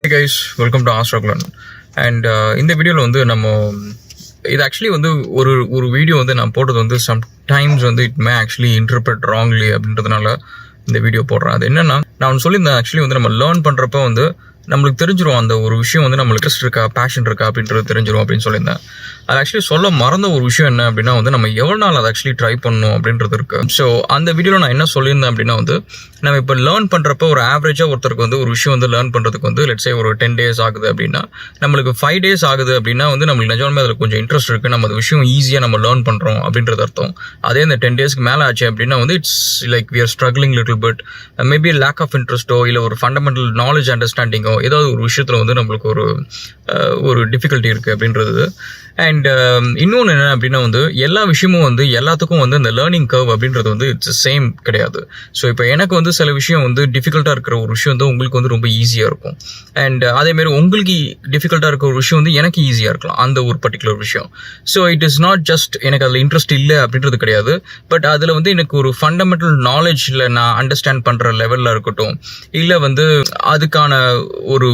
Hey guys, welcome to Astroglan. And இந்த வீடியோவில் வந்து நம்ம இது ஆக்சுவலி வந்து ஒரு வீடியோ வந்து நான் போட்டது வந்து சம்டைம்ஸ் வந்து it may actually interpret wrongly அப்படின்றதுனால இந்த வீடியோ போடுறேன். அது என்னன்னா, நான் சொல்லியிருந்தேன் ஆக்சுவலி வந்து நம்ம லேர்ன் பண்ணுறப்ப வந்து நம்மளுக்கு தெரிஞ்சிடும் அந்த ஒரு விஷயம் வந்து நம்மளுக்கு இன்ட்ரெஸ்ட் இருக்கா, பேஷன் இருக்கா அப்படின்றது தெரிஞ்சிடும் அப்படின்னு சொல்லியிருந்தேன். அது ஆக்சுவலி சொல்ல மறந்த ஒரு விஷயம் என்ன அப்படின்னா வந்து நம்ம எவ்வளோ நாள் அதை ஆக்சுவலி ட்ரை பண்ணணும் அப்படின்றது இருக்கு. ஸோ அந்த வீடியோவில் நான் என்ன சொல்லியிருந்தேன் அப்படின்னா வந்து நம்ம இப்போ லேர்ன் பண்ணுறப்ப ஒரு ஆவரேஜாக ஒருத்தருக்கு வந்து ஒரு விஷயம் வந்து லேர்ன் பண்ணுறதுக்கு வந்து லெட்ஸே ஒரு 10 days ஆகுது அப்படின்னா, நம்மளுக்கு 5 days ஆகுது அப்படின்னா வந்து நம்மளுக்கு நிஜமே அதில் கொஞ்சம் இன்ட்ரெஸ்ட் இருக்குது, நம்ம அந்த விஷயம் ஈஸியாக நம்ம லேர்ன் பண்ணுறோம் அப்படின்றது அர்த்தம். அதே இந்த 10 days மேலே ஆச்சு அப்படின்னா வந்து it's like we are struggling little bit, maybe lack of இன்ட்ரெஸ்ட்டோ இல்லை ஒரு ஃபண்டமெண்டல் நாலேஜ் அண்டர்ஸ்டாண்டிங்கோ ஏதாவது ஒரு விஷயத்தில் வந்து நம்மளுக்கு ஒரு டிஃபிகல்ட்டி இருக்குது அப்படின்றது. அண்ட் இன்னொன்று என்ன அப்படின்னா வந்து எல்லா விஷயமும் வந்து எல்லாத்துக்கும் வந்து அந்த லேர்னிங் கர்வ் அப்படின்றது வந்து இட்ஸ் சேம் கிடையாது. ஸோ இப்போ எனக்கு வந்து சில விஷயம் வந்து டிஃபிகல்ட்டாக இருக்கிற ஒரு விஷயம் வந்து உங்களுக்கு வந்து ரொம்ப ஈஸியாக இருக்கும். அண்ட் அதேமாரி உங்களுக்கு டிஃபிகல்ட்டாக இருக்கிற ஒரு விஷயம் வந்து எனக்கு ஈஸியாக இருக்கலாம் அந்த ஒரு பர்டிகுலர் விஷயம். So it is not just எனக்கு அதில் இன்ட்ரெஸ்ட் இல்லை அப்படின்றது கிடையாது, பட் அதில் வந்து எனக்கு ஒரு ஃபண்டமெண்டல் நாலேஜில் நான் அண்டர்ஸ்டாண்ட் பண்ணுற லெவலில் இருக்கட்டும், இல்லை வந்து அதுக்கான ஒரு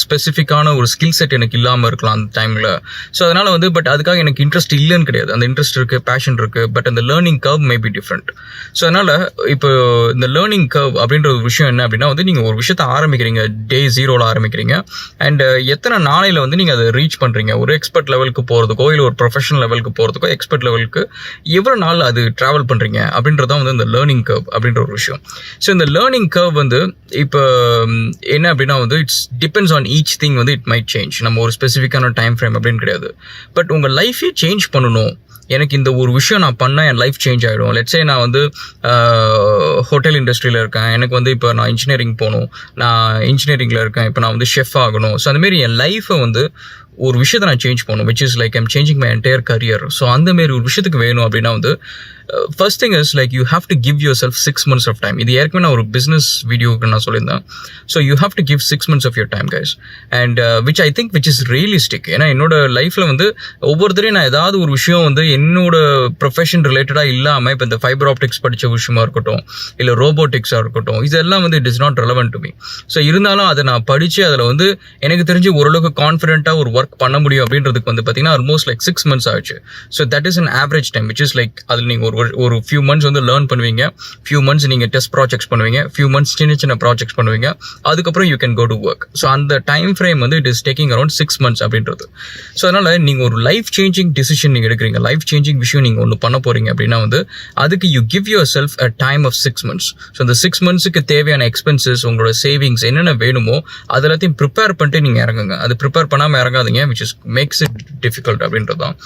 ஸ்பெசிஃபிக்கான ஒரு ஸ்கில் செட் எனக்கு இல்லாமல் இருக்கலாம் அந்த டைமில். ஸோ அதனால் வந்து பட் அதுக்காக எனக்கு இன்ட்ரெஸ்ட் இல்லைன்னு கிடையாது, அந்த இன்ட்ரெஸ்ட் இருக்குது, பேஷன் இருக்குது, பட் அந்த learning curve may be different. So அதனால் இப்போ இந்த லேர்னிங் கர்வ் அப்படின்ற ஒரு விஷயம் என்ன அப்படின்னா வந்து நீங்கள் ஒரு விஷயத்தை ஆரம்பிக்கிறீங்க, டே 0ல் ஆரம்பிக்கிறீங்க, அண்ட் எத்தனை நாளையில் வந்து நீங்கள் அதை ரீச் பண்ணுறீங்க, ஒரு எக்ஸ்பர்ட் லெவலுக்கு போகிறதுக்கோ இல்லை ஒரு ப்ரொஃபஷனல் லெவலுக்கு போகிறதுக்கோ எக்ஸ்பர்ட் லெவலுக்கு எவ்வளோ நாள் அது ட்ராவல் பண்ணுறீங்க அப்படின்றதான் வந்து இந்த லேர்னிங் கர்வ் அப்படின்ற ஒரு விஷயம். ஸோ இந்த லேர்னிங் கர்வ் வந்து இப்போ என்ன அப்படின்னா வந்து it's depends on each thing, வந்து இட் மைட் சேஞ்ச். நம்ம ஒரு ஸ்பெசிஃபிக்கான டைம் ஃப்ரேம் அப்படின்னு கிடையாது, பட் உங்கள் லைஃபே சேஞ்ச் பண்ணணும். எனக்கு இந்த ஒரு விஷயம் நான் பண்ணால் என் லைஃப் சேஞ்ச் ஆகிடும். லெட்ஸே நான் வந்து ஹோட்டல் இண்டஸ்ட்ரியில் இருக்கேன், எனக்கு வந்து இப்போ நான் இன்ஜினியரிங் போகணும், நான் இன்ஜினியரிங்கில் இருக்கேன், இப்போ நான் வந்து ஷெஃப் ஆகணும். ஸோ அந்தமாரி என் லைஃப்பை வந்து ஒரு விஷயத்தை நான் சேஞ்ச் பண்ணணும், which is like I'm changing my entire career. So அந்தமாரி ஒரு விஷயத்துக்கு வேணும் அப்படின்னா வந்து first thing is like you have to give yourself 6 months of time. இது ஏற்கனவே நான் ஒரு பிஸ்னஸ் வீடியோக்கு நான் சொல்லியிருந்தேன். So you have to give 6 months of your time guys, and which I think which is realistic. ஏன்னா என்னோட லைஃப்பில் வந்து ஒவ்வொருத்தரையும் நான் ஏதாவது ஒரு விஷயம் வந்து என்னோட ப்ரொஃபஷன் ரிலேட்டடாக இல்லாமல் இப்போ இந்த ஃபைபர் ஆப்டிக்ஸ் படித்த விஷயமா இருக்கட்டும், இல்லை ரோபோட்டிக்ஸாக இருக்கட்டும், இதெல்லாம் வந்து it is not relevant to me. So இருந்தாலும் அதை நான் படித்து அதில் வந்து எனக்கு தெரிஞ்சு ஓரளவுக்கு கான்ஃபிடென்ட்டாக ஒரு ஒர்க் பண்ண முடியும் அப்படின்றதுக்கு வந்து பார்த்தீங்கன்னா ஆல்மோஸ்ட் லைக் 6 months ஆச்சு. So that is an average time, which is like அதில் நீங்கள் ஒரு ஃபியூ மந்த்ஸ் வந்து லேர்ன் பண்ணுவீங்க, ஃபியூ மந்த்ஸ் நீங்கள் டெஸ்ட் ப்ராஜெக்ட்ஸ் பண்ணுவீங்க, ஃபியூ மந்த்ஸ் சின்ன ப்ராஜெக்ட்ஸ் பண்ணுவீங்க, அதுக்கப்புறம் you can go to work. So அந்த டைம் ஃப்ரேம் வந்து it is taking around 6 months அப்படின்றது. ஸோ அதனால் நீங்கள் ஒரு லைஃப் சேஞ்சிங் டிசிஷன் நீங்கள் எடுக்கிறீங்க, லைஃப் சேஞ்சிங் விஷயம் நீங்கள் ஒன்று பண்ண போகிறீங்க அப்படின்னா வந்து அதுக்கு you give yourself a time of 6 months. So அந்த 6 monthsக்கு தேவையான எக்ஸ்பென்சஸ், உங்களோட சேவிங்ஸ் என்னென்ன வேணுமோ அது எல்லாத்தையும் ப்ரிப்பேர் பண்ணிட்டு நீங்கள் இறங்குங்க. அது ப்ரிப்பேர் பண்ணாமல் இறங்காதீங்க, which is makes it difficult அப்படின்றது தான்.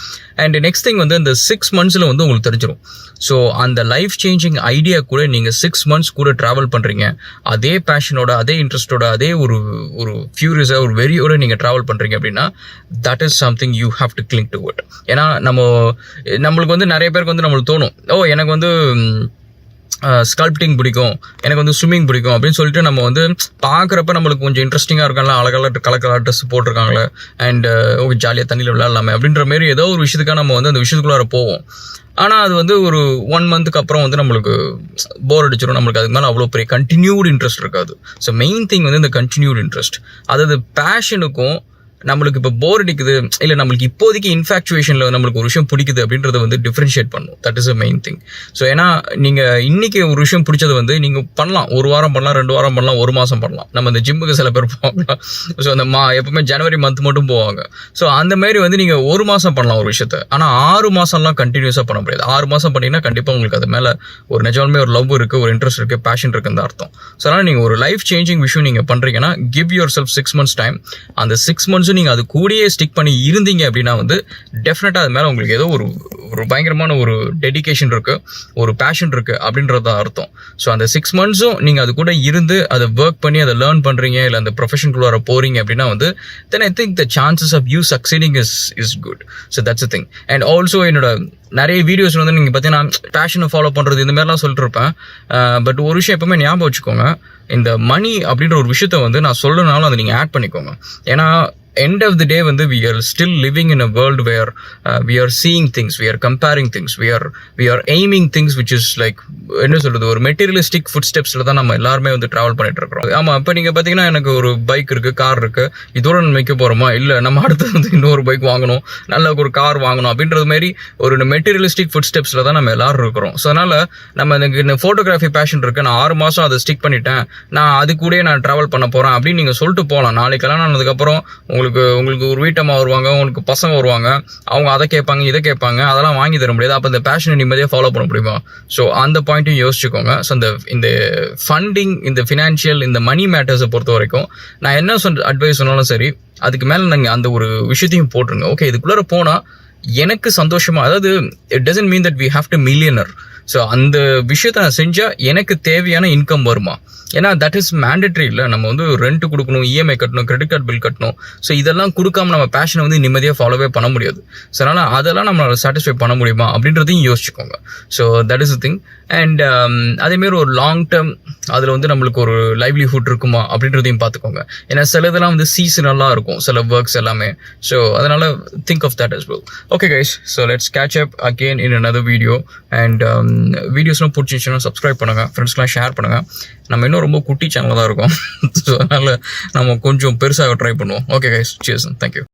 அண்ட் நெக்ஸ்ட் திங் வந்து இந்த 6 monthsல வந்து உங்களுக்கு தெரிஞ்சிடும். ஸோ அந்த லைஃப் சேஞ்சிங் ஐடியா கூட நீங்கள் 6 months கூட ட்ராவல் பண்ணுறீங்க, அதே பேஷனோட, அதே இன்ட்ரெஸ்டோட, அதே ஒரு ஃபியூரியஸாக ஒரு வெறியோட நீங்கள் ட்ராவல் பண்ணுறீங்க அப்படின்னா that is something you have to cling to it. ஏன்னா நம்மளுக்கு வந்து நிறைய பேருக்கு வந்து நம்மளுக்கு தோணும், எனக்கு வந்து ஸ்கல்ப்டிங் பிடிக்கும், எனக்கு வந்து ஸ்விம்மிங் பிடிக்கும் அப்படின்னு சொல்லிட்டு நம்ம வந்து பார்க்குறப்ப நம்மளுக்கு கொஞ்சம் இன்ட்ரெஸ்டிங்காக இருக்காங்களா, அழகாக கலர் ட்ரெஸ் போட்டிருக்காங்களே, அண்ட் ஓகே ஜாலியாக தண்ணியில் விளையாடலாமே அப்படின்ற மாரி ஏதோ ஒரு விஷயத்துக்காக நம்ம வந்து அந்த விஷயத்துக்குள்ளார போவோம். ஆனால் அது வந்து ஒரு 1 monthக்கு அப்புறம் வந்து நம்மளுக்கு போர் அடிச்சிடும், நம்மளுக்கு அதுக்கு மேலே அவ்வளோ பெரிய கண்டினியூட் இன்ட்ரெஸ்ட் இருக்காது. ஸோ மெயின் திங் வந்து இந்த கண்டினியூட் இன்ட்ரெஸ்ட், அதாவது பேஷனுக்கும் நம்மளுக்கு இப்போ போர் அடிக்குது இல்லை நம்மளுக்கு இப்போதைக்கு இன்ஃபேக்சுவேஷனில் நம்மளுக்கு ஒரு விஷயம் பிடிக்குது அப்படின்றத வந்து டிஃப்ரென்ஷியேட் பண்ணும். That is a main thing. So ஏன்னா நீங்கள் இன்றைக்கி ஒரு விஷயம் பிடிச்சது வந்து நீங்கள் பண்ணலாம், 1 வாரம் பண்ணலாம், 2 வாரம் பண்ணலாம், 1 மாதம் பண்ணலாம். நம்ம இந்த ஜிம்முக்கு சில பேர் போவாங்க, ஸோ அந்த எப்பவுமே ஜனவரி மந்த் மட்டும் போவாங்க. ஸோ அந்த மாதிரி வந்து நீங்கள் 1 மாதம் பண்ணலாம் ஒரு விஷயத்தை, ஆனால் 6 மாதம்லாம் கண்டினியூஸாக பண்ண முடியாது. 6 மாதம் பண்ணிங்கன்னா கண்டிப்பாக உங்களுக்கு அது மேலே ஒரு நிஜமே ஒரு லவ் இருக்குது, ஒரு இன்ட்ரெஸ்ட் இருக்குது, பேஷன் இருக்குன்னு அர்த்தம். ஸோ அதனால் நீங்கள் ஒரு லைஃப் சேஞ்சிங் விஷயம் நீங்கள் பண்ணுறீங்கன்னா give yourself 6 months time. அந்த 6 months நீங்கள் அது கூடயே ஸ்டிக் பண்ணி இருந்தீங்க அப்படின்னா வந்து டெஃபினட்டாக அது மேலே உங்களுக்கு ஏதோ ஒரு பயங்கரமான ஒரு டெடிகேஷன் இருக்குது, ஒரு பேஷன் இருக்குது அப்படின்றது தான் அர்த்தம். ஸோ அந்த 6 monthsம் நீங்கள் அது கூட இருந்து அதை ஒர்க் பண்ணி அதை லேர்ன் பண்ணுறீங்க, இல்லை அந்த ப்ரொஃபஷனுக்குள்ளார போகிறீங்க அப்படின்னா வந்து then I think the chances of you succeeding is good. So that's a thing. And also என்னோட நிறைய வீடியோஸ் வந்து நீங்கள் பார்த்தீங்கன்னா பேஷனை ஃபாலோ பண்ணுறது இந்த மாதிரிலாம் சொல்லிட்டு இருப்பேன். பட் ஒரு விஷயம் எப்பவுமே ஞாபகம் வச்சுக்கோங்க, இந்த மணி அப்படின்ற ஒரு விஷயத்த வந்து நான் சொல்லணும்னாலும் அதை நீங்கள் ஆட் பண்ணிக்கோங்க. ஏன்னா end of the day வந்து we are still living in a world where we are seeing things, we are comparing things, we are aiming things which is like என்ன சொல்றது, ஒரு மெட்டீரியலிஸ்டிக் ஃபுட் ஸ்டெப்ஸ்ல தான் நம்ம எல்லாருமே வந்து டிராவல் பண்ணிட்டு இருக்கிறோம். ஆமா, இப்போ நீங்க பாத்தீங்கன்னா எனக்கு ஒரு பைக் இருக்கு, கார் இருக்கு, இதோட நம்ம வைக்க போறோமா, இல்ல நம்ம அடுத்து வந்து இன்னொரு பைக் வாங்கணும், நல்ல ஒரு கார் வாங்கணும் அப்படின்றது மாதிரி ஒரு மெட்டீரியலிஸ்டிக் ஃபுட் ஸ்டெப்ஸ்ல தான் நம்ம எல்லாரும் இருக்கிறோம். ஸோ அதனால நம்ம எனக்கு ஃபோட்டோகிராஃபி பேஷன் இருக்கு, நான் 6 மாசம் அதை ஸ்டிக் பண்ணிட்டேன், நான் அது கூட நான் டிராவல் பண்ண போறேன் அப்படின்னு நீங்க சொல்லிட்டு போகலாம். நாளைக்கு கல்யாணம் ஆனதுக்கப்புறம் உங்களுக்கு ஒரு வீட்டம்மா வருவாங்க, உங்களுக்கு பசங்க வருவாங்க, அவங்க அதை கேட்பாங்க இதை கேட்பாங்க, அதெல்லாம் வாங்கி தர முடியாது. அப்போ இந்த பேஷனை நிம்மதியாக ஃபாலோ பண்ண முடியுமா? ஸோ அந்த பாயிண்ட்டையும் யோசிச்சுக்கோங்க. ஸோ இந்த ஃபண்டிங், இந்த ஃபினான்ஷியல், இந்த மணி மேட்டர்ஸை பொறுத்த வரைக்கும் நான் என்ன அட்வைஸ் சொன்னாலும் சரி, அதுக்கு மேலே நீங்கள் அந்த ஒரு விஷயத்தையும் போட்டுருங்க. ஓகே, இதுக்குள்ளார போனால் எனக்கு சந்தோஷமா, அதாவது it doesn't mean that we have to millionaire. So அந்த விஷயத்தை நான் செஞ்சால் எனக்கு தேவையான இன்கம் வருமா? ஏன்னா தட் இஸ் மேண்டட்ரி. இல்லை, நம்ம வந்து ரெண்ட் கொடுக்கணும், இஎம்ஐ கட்டணும், கிரெடிட் கார்டு பில் கட்டணும். ஸோ இதெல்லாம் கொடுக்காம நம்ம பேஷனை வந்து நிம்மதியாக ஃபாலோவே பண்ண முடியாது. ஸோ அதனால் அதெல்லாம் நம்மளால சாட்டிஸ்ஃபை பண்ண முடியுமா அப்படின்றதையும் யோசிச்சுக்கோங்க. So that is the thing. And அதேமாரி ஒரு லாங் டேர்ம் அதில் வந்து நம்மளுக்கு ஒரு லைவ்லிஹுட் இருக்குமா அப்படின்றதையும் பார்த்துக்கோங்க. ஏன்னா சில இதெல்லாம் வந்து சீசனலாக இருக்கும், சில ஒர்க்ஸ் எல்லாமே. ஸோ அதனால் think of that as well. Okay guys, so let's catch up again in another video. And வீடியோஸ்லாம் பிடிச்சிச்சுன்னா சப்ஸ்கிரைப் பண்ணுங்கள், ஃப்ரெண்ட்ஸ்லாம் ஷேர் பண்ணுங்கள். நம்ம இன்னும் ரொம்ப குட்டி சேனலாக தான் இருக்கும். ஸோ அதனால் நம்ம கொஞ்சம் பெருசாக ட்ரை பண்ணுவோம். Okay guys, cheers and thank you.